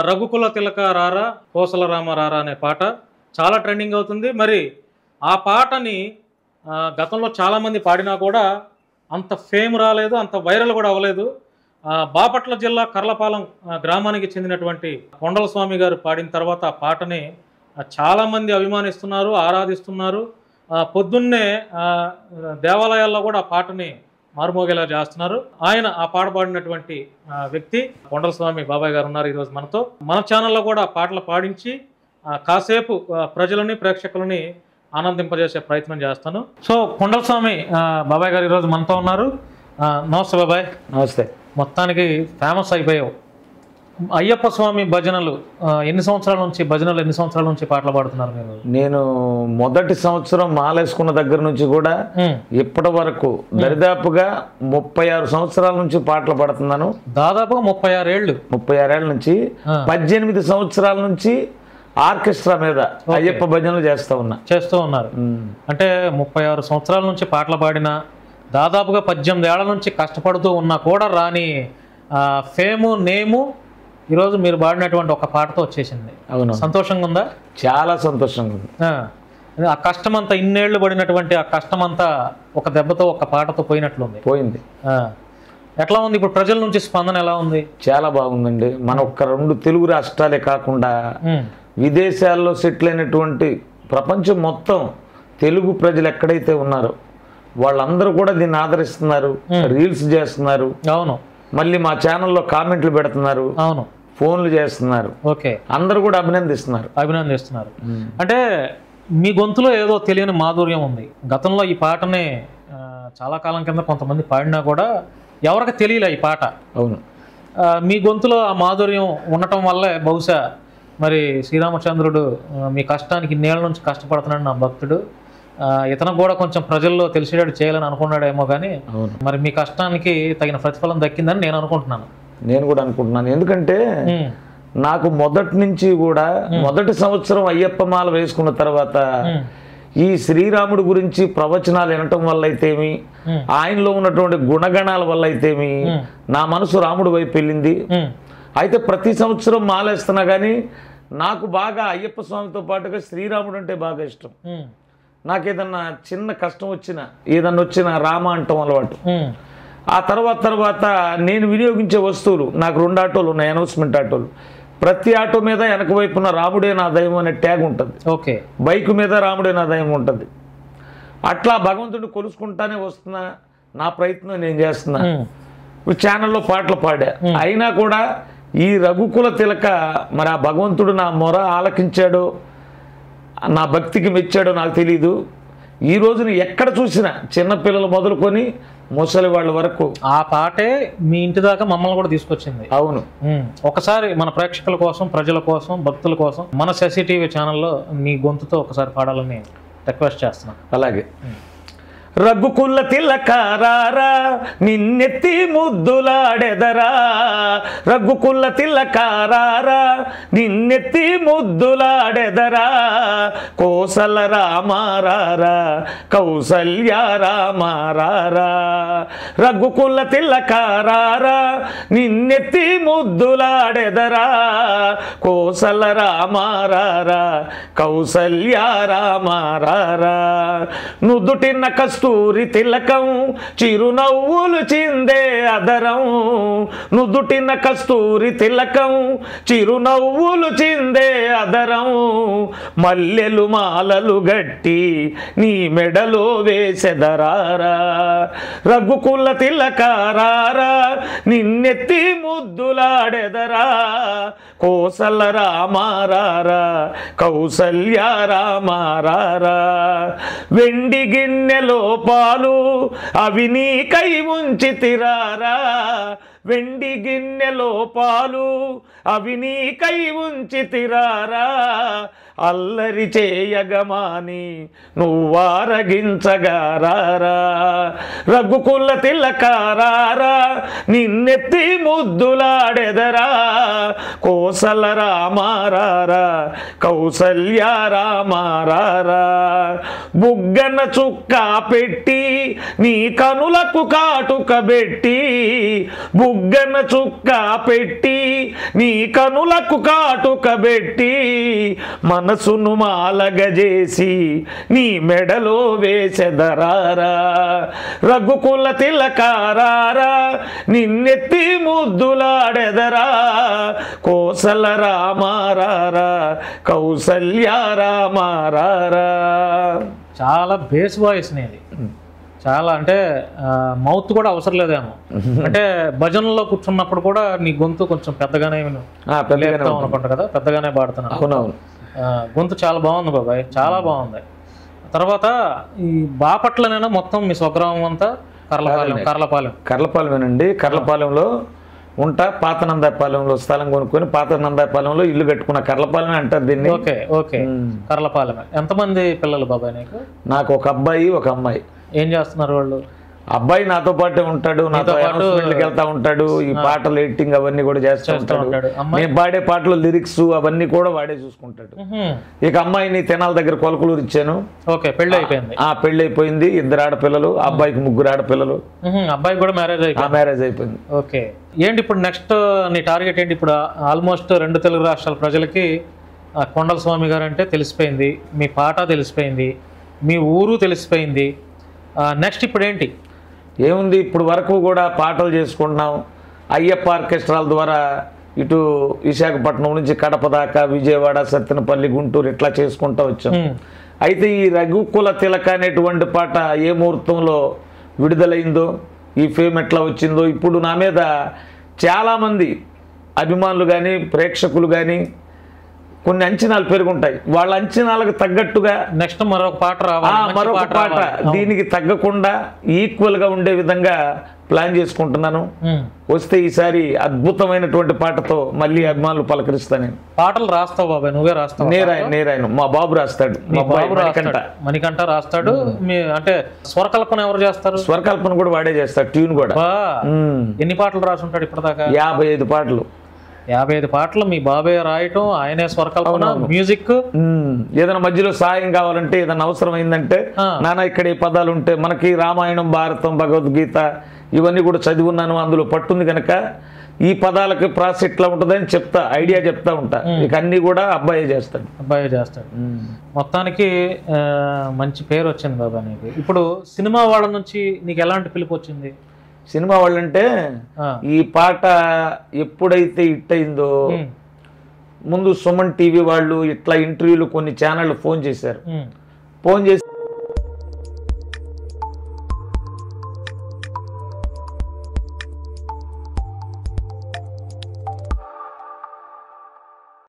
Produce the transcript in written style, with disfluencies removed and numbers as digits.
రఘుకుల తిలక రారా కోసల రామ రారా అనే పాట చాలా ట్రెండింగ్ అవుతుంది. మరి ఆ పాటని గతంలో చాలామంది పాడినా కూడా అంత ఫేమ్ రాలేదు, అంత వైరల్ కూడా అవ్వలేదు. బాపట్ల జిల్లా కర్లపాలెం గ్రామానికి చెందినటువంటి కొండల స్వామి గారు పాడిన తర్వాత ఆ పాటని చాలామంది అభిమానిస్తున్నారు, ఆరాధిస్తున్నారు. పొద్దున్నే దేవాలయాల్లో కూడా ఆ పాటని మారుమోగేలా చేస్తున్నారు. ఆయన ఆ పాట పాడినటువంటి వ్యక్తి కొండల స్వామి బాబాయ్ గారు ఉన్నారు ఈరోజు మనతో. మన ఛానల్లో కూడా పాటలు పాడించి కాసేపు ప్రజలని ప్రేక్షకులని ఆనందింపజేసే ప్రయత్నం చేస్తాను. సో కొండల స్వామి బాబాయ్ గారు ఈరోజు మనతో ఉన్నారు. నమస్తే బాబాయ్. నమస్తే. మొత్తానికి ఫేమస్ అయిపోయావు. అయ్యప్ప స్వామి భజనలు ఎన్ని సంవత్సరాల నుంచి పాటలు పాడుతున్నారు మీరు? నేను మొదటి సంవత్సరం మాలేసుకున్న దగ్గర నుంచి కూడా ఇప్పటి వరకు దరిదాపుగా 36 సంవత్సరాల నుంచి పాటలు పాడుతున్నాను. దాదాపుగా 36 ఏళ్ళ నుంచి 18 సంవత్సరాల నుంచి ఆర్కెస్ట్రా మీద అయ్యప్ప భజనలు చేస్తూ ఉన్నారు. అంటే 36 సంవత్సరాల నుంచి పాటలు పాడిన, దాదాపుగా 18 ఏళ్ల నుంచి కష్టపడుతూ ఉన్నా కూడా రాని ఫేము నేము ఈరోజు మీరు పాడినటువంటి ఒక పాటతో వచ్చేసింది. అవును. సంతోషంగా ఉందా? చాలా సంతోషంగా ఉంది. ఆ కష్టమంతా, ఇన్నేళ్లు పడినటువంటి ఆ కష్టమంతా ఒక దెబ్బతో ఒక పాటతో పోయింది. ఎట్లా ఉంది ఇప్పుడు? ప్రజల నుంచి స్పందన ఎలా ఉంది? చాలా బాగుందండి. మన ఒక్క 2 తెలుగు రాష్ట్రాలే కాకుండా విదేశాల్లో సెటిల్ అయినటువంటి ప్రపంచం మొత్తం తెలుగు ప్రజలు ఎక్కడైతే ఉన్నారో వాళ్ళందరూ కూడా దీన్ని ఆదరిస్తున్నారు, రీల్స్ చేస్తున్నారు. అవును. మళ్ళీ మా ఛానల్లో కామెంట్లు పెడుతున్నారు. అవును. ఫోన్లు చేస్తున్నారు. ఓకే. అందరూ కూడా అభినందిస్తున్నారు. అంటే మీ గొంతులో ఏదో తెలియని మాధుర్యం ఉంది. గతంలో ఈ పాటని చాలా కాలం కింద కొంతమంది పాడినా కూడా ఎవరికి తెలియలే ఈ పాట. అవును. మీ గొంతులో ఆ మాధుర్యం ఉండటం వల్లే బహుశా మరి శ్రీరామచంద్రుడు మీ కష్టానికి ఇన్నేళ్ల నుంచి కష్టపడుతున్నాడు నా భక్తుడు, ఇతను కూడా కొంచెం ప్రజల్లో తెలిసేటట్టు చేయాలని అనుకున్నాడేమో. కానీ మరి మీ కష్టానికి తగిన ప్రతిఫలం దక్కిందని నేను కూడా అనుకుంటున్నాను. ఎందుకంటే నాకు మొదటి నుంచి కూడా మొదటి సంవత్సరం అయ్యప్ప మాల వేసుకున్న తర్వాత ఈ శ్రీరాముడి గురించి ప్రవచనాలు వినటం వల్ల అయితేమి, ఆయనలో ఉన్నటువంటి గుణగణాల వల్ల అయితేమి నా మనసు రాముడి వైపు వెళ్ళింది. అయితే ప్రతి సంవత్సరం మాలేస్తున్నా కానీ నాకు బాగా అయ్యప్ప స్వామితో పాటుగా శ్రీరాముడు అంటే బాగా ఇష్టం. నాకేదన్నా చిన్న కష్టం వచ్చినా రామ అంటాం అలవాటు. ఆ తర్వాత నేను వినియోగించే వస్తువులు, నాకు 2 ఆటోలు ఉన్నాయి, అనౌన్స్మెంట్ ఆటోలు. ప్రతి ఆటో మీద వెనక వైపున రాముడే నా దైవం అనే ట్యాగ్ ఉంటుంది. ఓకే. బైక్ మీద రాముడే నా దైవం ఉంటుంది. అట్లా భగవంతుడిని కొలుసుకుంటానే వస్తున్నా, నా ప్రయత్నం నేను చేస్తున్నా. ఛానల్లో పాటలు పాడా, అయినా కూడా ఈ రఘుకుల తిలక మరి ఆ భగవంతుడు నా మొర ఆలకించాడో, నా భక్తికి మెచ్చాడో నాకు తెలీదు. ఈ రోజున ఎక్కడ చూసినా చిన్నపిల్లలు మొదలుకొని ముసలి వాళ్ళ వరకు ఆ పాటే మీ ఇంటి దాకా మమ్మల్ని కూడా తీసుకొచ్చింది. అవును. ఒకసారి మన ప్రేక్షకుల కోసం, ప్రజల కోసం, భక్తుల కోసం మన శశి టీవీ ఛానల్లో మీ గొంతుతో ఒకసారి పాడాలని రిక్వెస్ట్ చేస్తున్నాను. అలాగే. రఘుకుల తిలక రారా నిన్నెత్తి ముద్దులాడెదరా, రఘుకుల తిలక రారా నిన్నెత్తి ముద్దులాడెదరా, కోసల రామ రారా కౌసల్య రామ రారా, రఘుకుల తిలక రారా నిన్నెత్తి ముద్దులాడెదరా, కోసల రామ రారా కౌసల్య రామ రారా, నుదుటిన కస్తూరి తిలకం చిరునవ్వులు చిందే అదరం, నుదుటిన కస్తూరి తిలకం చిరునవ్వులు చిందే అదరం, మల్లెలు మాలలు గట్టి నీ మెడలో వేసెదరారా, రఘుకుల తిలక రారా నిన్నెత్తి ముద్దులాడెదరా, కోసల రామ రారా కౌసల్య రామ రారా, వెండి గిన్నెలో పాలు అవి నీకై ఉంచితిరారా, వెండి గిన్నెలో పాలు అవి నీకై ఉంచితిరారా, అల్లరి చేయగమాని నువ్వారగించగారారా, రఘుకుల తిలక రారా నిన్నెత్తి ముద్దులాడెదరా, కోసల రామారారా కౌసల్య రామారారా బుగ్గన చుక్క పెట్టి నీ కనులకు కాటుక పెట్టి బుగ్గన చుక్క పెట్టి నీ కనులకు కాటుక పెట్టి మనసును మాలగజేసి నీ మెడలో వేసెదరారా రఘుకుల తిలకారారా నిన్నెత్తి ముద్దులాడెదరా కోసల రామారారా కౌసల్య రామారారా. చాలా బేస్ వాయిస్ నేది, చాలా అంటే మౌత్ కూడా అవసరం లేదేమో. అంటే భజనలో కూర్చున్నప్పుడు కూడా నీ గొంతు కొంచెం పెద్దగానే అనుకుంటా కదా, పెద్దగానే పాడుతున్నాను. అవునవును, గొంతు చాలా బాగుంది బాబాయ్, చాలా బాగుంది. తర్వాత ఈ బాపట్లనైనా మొత్తం మీ స్వగ్రామం అంతా కర్లపాలెమేనండి. కర్లపాలెంలో ఉంటా, పాత నందాయపాలెంలో స్థలం కొనుక్కొని పాత నందాయపాలెంలో ఇల్లు కట్టుకున్న కర్లపాలెమే అంటారు దీన్ని. ఓకే ఓకే, కర్లపాలెమే. ఎంతమంది పిల్లలు బాబాయ్ నీకు? నాకు ఒక అబ్బాయి ఒక అమ్మాయి. ఏం చేస్తున్నారు వాళ్ళు? అబ్బాయి నాతో పాటే ఉంటాడు, నాతో అనౌన్స్మెంట్కి వెళ్తా ఉంటాడు, ఈ పాటలు ఎడిటింగ్ అవన్నీ కూడా చేస్తూ ఉంటాడు. నేను పాడే పాటలు లిరిక్స్ అవన్నీ కూడా వాడే చూసుకుంటాడు. ఇక అమ్మాయిని తెనాల దగ్గర కొలకలూరు ఇచ్చాను. ఓకే, పెళ్లి అయిపోయింది. పెళ్లి అయిపోయింది, 2 ఆడపిల్లలు, అబ్బాయికి 3 ఆడపిల్లలు. అబ్బాయి కూడా మ్యారేజ్ అయిపోయింది. ఓకే, ఏంటి ఇప్పుడు నెక్స్ట్ నీ టార్గెట్ ఏంటి? ఇప్పుడు ఆల్మోస్ట్ 2 తెలుగు రాష్ట్రాల ప్రజలకి కొండల స్వామి గారు అంటే తెలిసిపోయింది, మీ పాట తెలిసిపోయింది, మీ ఊరు తెలిసిపోయింది. నెక్స్ట్ ఇప్పుడు ఏంటి? ఏముంది, ఇప్పుడు వరకు కూడా పాటలు చేసుకుంటున్నాం. అయ్యప్ప ఆర్కెస్ట్రాల ద్వారా ఇటు విశాఖపట్నం నుంచి కడప దాకా, విజయవాడ, సత్తెనపల్లి, గుంటూరు ఇట్లా చేసుకుంటూ వచ్చాం. అయితే ఈ రఘుకుల తిలక అనేటువంటి పాట ఏ ముహూర్తంలో విడుదలైందో, ఈ ఫేమ్ ఎట్లా వచ్చిందో, ఇప్పుడు నా మీద చాలామంది అభిమానులు కానీ ప్రేక్షకులు కానీ కొన్ని అంచనాలు పెరుగుంటాయి. వాళ్ళ అంచనాలకు తగ్గట్టుగా నెక్స్ట్ మరొక పాట రావాలి, మరొక పాట దీనికి తగ్గకుండా ఈక్వల్ గా ఉండే విధంగా ప్లాన్ చేసుకుంటున్నాను. వస్తే ఈసారి అద్భుతమైనటువంటి పాటతో మళ్ళీ అభిమానులు పలకరిస్తాను. నేను పాటలు రాస్తావు బాబాయ్? నువ్వే రాస్తావు? నేరాయను, మా బాబు రాస్తాడు. మణికంఠ రాస్తాడు. అంటే స్వరకల్పన ఎవరు చేస్తారు? స్వరకల్పన కూడా వాడే చేస్తాడు, ట్యూన్ కూడా. ఎన్ని పాటలు రాసుంటాడు ఇప్పటిదాకా? 55 పాటలు. 55 పాటలు మీ బాబే రాయటం, ఆయనే స్వరకల్పన, మ్యూజిక్. ఏదైనా మధ్యలో సాయం కావాలంటే, ఏదైనా అవసరం అయిందంటే, నాన్న ఇక్కడ ఈ పదాలు ఉంటే, మనకి రామాయణం, భారతం, భగవద్గీత ఇవన్నీ కూడా చదివి ఉన్నాను, అందులో పట్టుంది కనుక ఈ పదాలకు ప్రాసెస్ ఎట్లా ఉంటుందని చెప్తా, ఐడియా చెప్తా ఉంటా. ఇక అన్ని కూడా అబ్బాయే చేస్తాడు. మొత్తానికి మంచి పేరు వచ్చింది బాబా నీకు. ఇప్పుడు సినిమా వాళ్ళ నుంచి నీకు ఎలాంటి పిలుపు వచ్చింది? సినిమా వాళ్ళంటే ఈ పాట ఎప్పుడైతే హిట్ అయిందో, ముందు సుమన్ టీవీ వాళ్ళు ఇట్లా ఇంటర్వ్యూలు కొన్ని ఛానళ్ళు ఫోన్ చేశారు. ఫోన్ చేసి